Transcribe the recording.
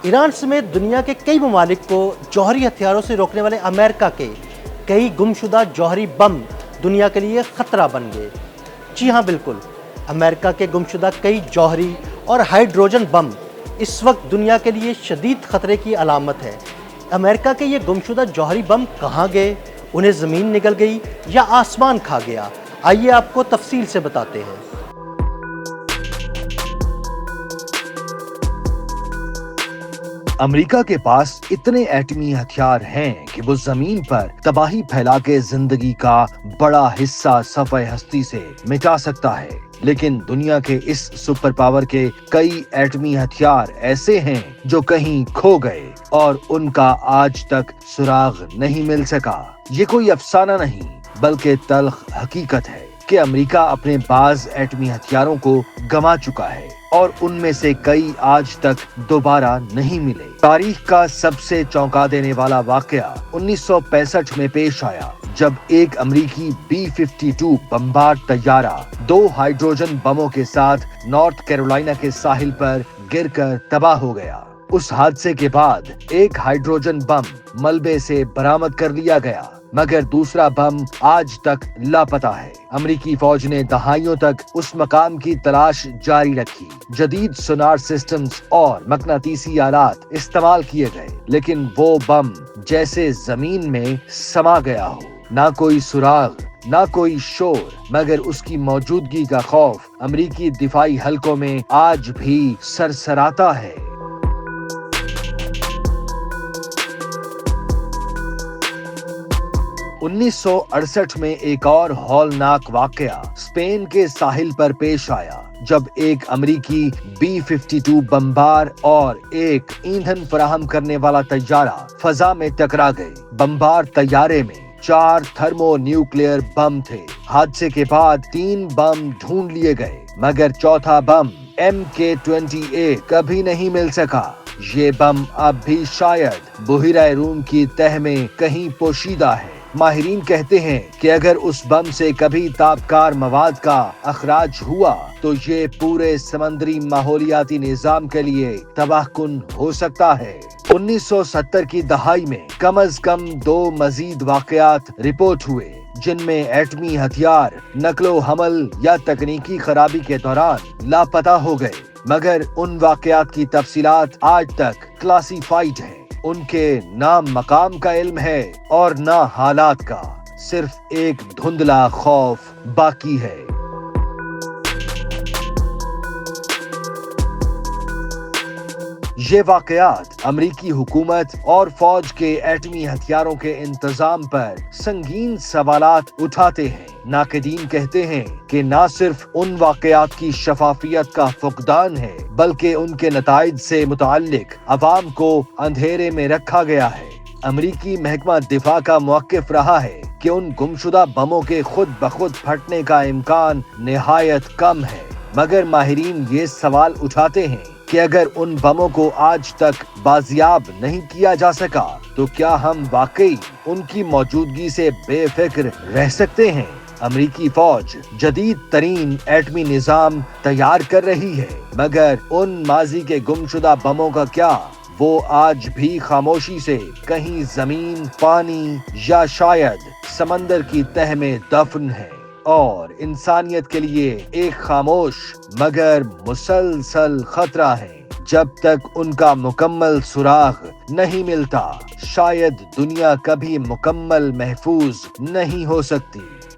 ایران سمیت دنیا کے کئی ممالک کو جوہری ہتھیاروں سے روکنے والے امریکہ کے کئی گمشدہ جوہری بم دنیا کے لیے خطرہ بن گئے۔ جی ہاں بالکل، امریکہ کے گمشدہ کئی جوہری اور ہائیڈروجن بم اس وقت دنیا کے لیے شدید خطرے کی علامت ہے۔ امریکہ کے یہ گمشدہ جوہری بم کہاں گئے؟ انہیں زمین نگل گئی یا آسمان کھا گیا؟ آئیے آپ کو تفصیل سے بتاتے ہیں۔ امریکہ کے پاس اتنے ایٹمی ہتھیار ہیں کہ وہ زمین پر تباہی پھیلا کے زندگی کا بڑا حصہ صفحہ ہستی سے مٹا سکتا ہے، لیکن دنیا کے اس سپر پاور کے کئی ایٹمی ہتھیار ایسے ہیں جو کہیں کھو گئے اور ان کا آج تک سراغ نہیں مل سکا۔ یہ کوئی افسانہ نہیں بلکہ تلخ حقیقت ہے کہ امریکہ اپنے بعض ایٹمی ہتھیاروں کو گنوا چکا ہے اور ان میں سے کئی آج تک دوبارہ نہیں ملے۔ تاریخ کا سب سے چونکا دینے والا واقعہ 1965 میں پیش آیا، جب ایک امریکی B-52 بمبار طیارہ 2 ہائیڈروجن بموں کے ساتھ نارتھ کیرولائنا کے ساحل پر گر کر تباہ ہو گیا۔ اس حادثے کے بعد ایک ہائیڈروجن بم ملبے سے برآمد کر لیا گیا، مگر دوسرا بم آج تک لاپتہ ہے۔ امریکی فوج نے دہائیوں تک اس مقام کی تلاش جاری رکھی۔ جدید سونار سسٹمز اور مقناطیسی آلات استعمال کیے گئے، لیکن وہ بم جیسے زمین میں سما گیا ہو۔ نہ کوئی سراغ، نہ کوئی شور، مگر اس کی موجودگی کا خوف امریکی دفاعی حلقوں میں آج بھی سرسراتا ہے۔ 1968 میں ایک اور ہولناک واقعہ اسپین کے ساحل پر پیش آیا، جب ایک امریکی B-52 بمبار اور ایک ایندھن فراہم کرنے والا طیارہ فضا میں ٹکرا گئے۔ بمبار طیارے میں 4 تھرمو نیوکلیئر بم تھے۔ حادثے کے بعد 3 بم ڈھونڈ لیے گئے، مگر چوتھا بم MK-20A کبھی نہیں مل سکا۔ یہ بم اب بھی شاید بحیرہ روم کی تہہ میں کہیں پوشیدہ ہے۔ ماہرین کہتے ہیں کہ اگر اس بم سے کبھی تابکار مواد کا اخراج ہوا تو یہ پورے سمندری ماحولیاتی نظام کے لیے تباہ کن ہو سکتا ہے۔ 1970 کی دہائی میں کم از کم 2 مزید واقعات رپورٹ ہوئے جن میں ایٹمی ہتھیار نقل و حمل یا تکنیکی خرابی کے دوران لاپتہ ہو گئے، مگر ان واقعات کی تفصیلات آج تک کلاسیفائیڈ ہیں۔ ان کے نہ مقام کا علم ہے اور نہ حالات کا، صرف ایک دھندلا خوف باقی ہے۔ یہ واقعات امریکی حکومت اور فوج کے ایٹمی ہتھیاروں کے انتظام پر سنگین سوالات اٹھاتے ہیں۔ ناقدین کہتے ہیں کہ نہ صرف ان واقعات کی شفافیت کا فقدان ہے، بلکہ ان کے نتائج سے متعلق عوام کو اندھیرے میں رکھا گیا ہے۔ امریکی محکمہ دفاع کا موقف رہا ہے کہ ان گمشدہ بموں کے خود بخود پھٹنے کا امکان نہایت کم ہے، مگر ماہرین یہ سوال اٹھاتے ہیں کہ اگر ان بموں کو آج تک بازیاب نہیں کیا جا سکا تو کیا ہم واقعی ان کی موجودگی سے بے فکر رہ سکتے ہیں؟ امریکی فوج جدید ترین ایٹمی نظام تیار کر رہی ہے، مگر ان ماضی کے گمشدہ بموں کا کیا؟ وہ آج بھی خاموشی سے کہیں زمین، پانی یا شاید سمندر کی تہہ میں دفن ہے اور انسانیت کے لیے ایک خاموش مگر مسلسل خطرہ ہے۔ جب تک ان کا مکمل سراغ نہیں ملتا، شاید دنیا کبھی مکمل محفوظ نہیں ہو سکتی۔